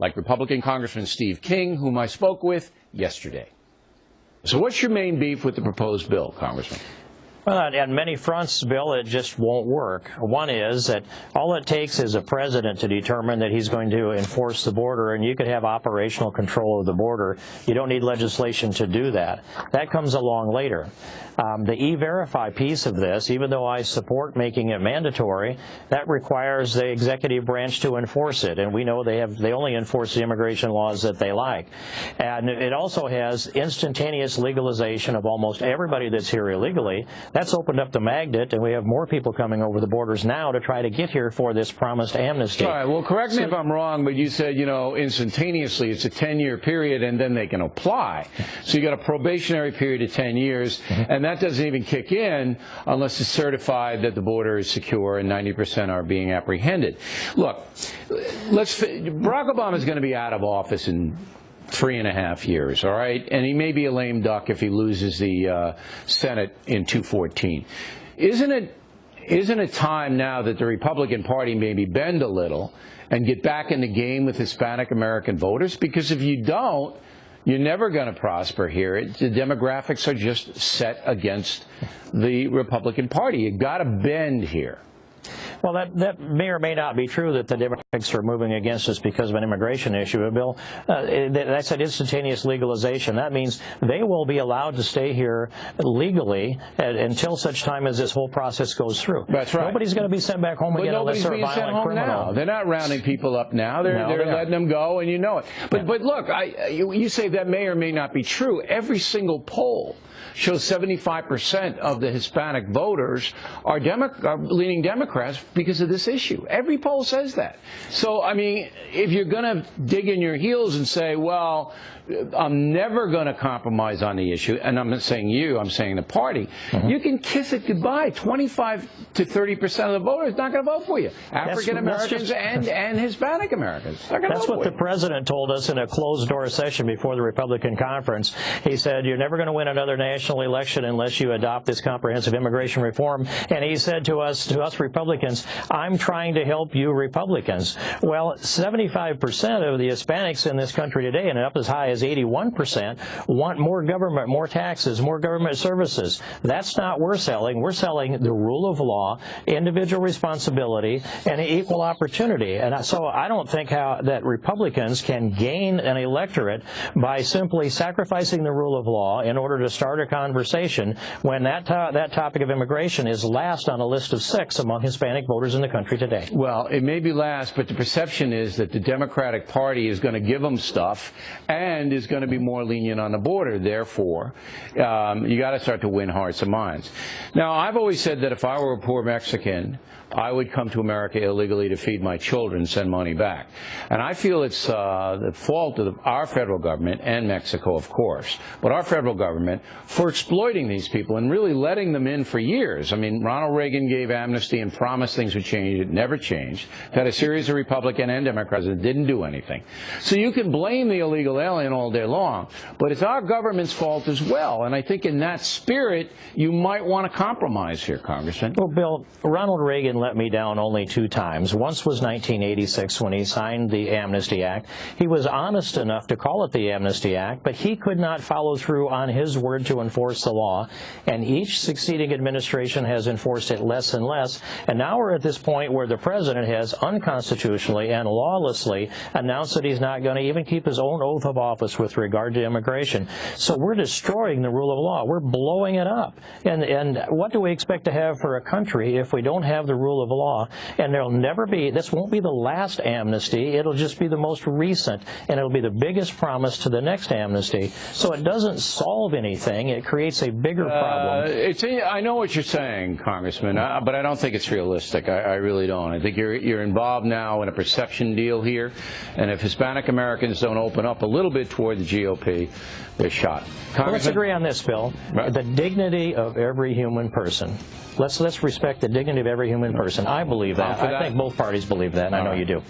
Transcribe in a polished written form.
like Republican Congressman Steve King, whom I spoke with yesterday. So what's your main beef with the proposed bill, Congressman? Well, on many fronts, Bill, it just won't work. One is that all it takes is a president to determine that he's going to enforce the border, and you could have operational control of the border. You don't need legislation to do that. That comes along later. The E-Verify piece of this, even though I support making it mandatory, that requires the executive branch to enforce it, and we know they only enforce the immigration laws that they like. And it also has instantaneous legalization of almost everybody that's here illegally. That's opened up the magnet, and we have more people coming over the borders now to try to get here for this promised amnesty. All right, well, correct me if I'm wrong, but you said, you know, instantaneously, it's a 10-year period, and then they can apply. So you got a probationary period of 10 years, and that doesn't even kick in unless it's certified that the border is secure and 90% are being apprehended. Look, Barack Obama is going to be out of office in 3.5 years, all right? And he may be a lame duck if he loses the Senate in 2014. Isn't it time now that the Republican Party maybe bend a little and get back in the game with Hispanic American voters? Because if you don't, you're never going to prosper here. The demographics are just set against the Republican Party. You've got to bend here. Well, that may or may not be true that the Democrats are moving against us because of an immigration issue. But Bill, that's an instantaneous legalization. That means they will be allowed to stay here legally until such time as this whole process goes through. That's right. Nobody's going to be sent back home again unless they're a violent criminal. Now. They're not rounding people up now. They're letting them go, and you know it. But look, you say that may or may not be true. Every single poll shows 75% of the Hispanic voters are leaning Democrats because of this issue. Every poll says that. So, I mean, if you're going to dig in your heels and say, well, I'm never going to compromise on the issue, and I'm not saying you, I'm saying the party, you can kiss it goodbye. 25 to 30% of the voters not going to vote for you. African Americans and Hispanic Americans. That's what the president told us in a closed-door session before the Republican conference. He said, you're never going to win another national election unless you adopt this comprehensive immigration reform. And he said to us Republicans, I'm trying to help you Republicans. Well, 75% of the Hispanics in this country today, and up as high as 81%, want more government, more taxes, more government services. That's not what we're selling. We're selling the rule of law, individual responsibility, and equal opportunity. And so I don't think that Republicans can gain an electorate by simply sacrificing the rule of law in order to start a conversation when that topic of immigration is last on a list of 6 among Hispanic voters in the country today. Well, it may be last, but the perception is that the Democratic Party is going to give them stuff and is going to be more lenient on the border. Therefore, you got to start to win hearts and minds. Now, I've always said that if I were a poor Mexican, I would come to America illegally to feed my children and send money back. And I feel it's the fault of our federal government and Mexico, of course, but our federal government for exploiting these people and really letting them in for years. I mean, Ronald Reagan gave amnesty and promised things would change. It never changed. Had a series of Republican and Democrats that didn't do anything. So you can blame the illegal alien all day long, but it's our government's fault as well. And I think in that spirit, you might want to compromise here, Congressman. Well, Bill, Ronald Reagan let me down only 2 times. Once was 1986 when he signed the Amnesty Act. He was honest enough to call it the Amnesty Act, but he could not follow through on his word to enforce the law, and each succeeding administration has enforced it less and less, and now we're at this point where the president has unconstitutionally and lawlessly announced that he's not going to even keep his own oath of office with regard to immigration. So we're destroying the rule of law. We're blowing it up. And what do we expect to have for a country if we don't have the rule of law? And there'll never be, this won't be the last amnesty, it'll just be the most recent, and it'll be the biggest promise to the next amnesty. So it doesn't solve anything, it creates a bigger problem. I know what you're saying, Congressman, but I don't think it's realistic. I really don't. I think you're involved now in a perception deal here, and if Hispanic Americans don't open up a little bit toward the GOP, they're shot. Well, let's agree on this, Bill. Right. The dignity of every human person. Let's respect the dignity of every human person. I believe that. I think both parties believe that, and I know you do.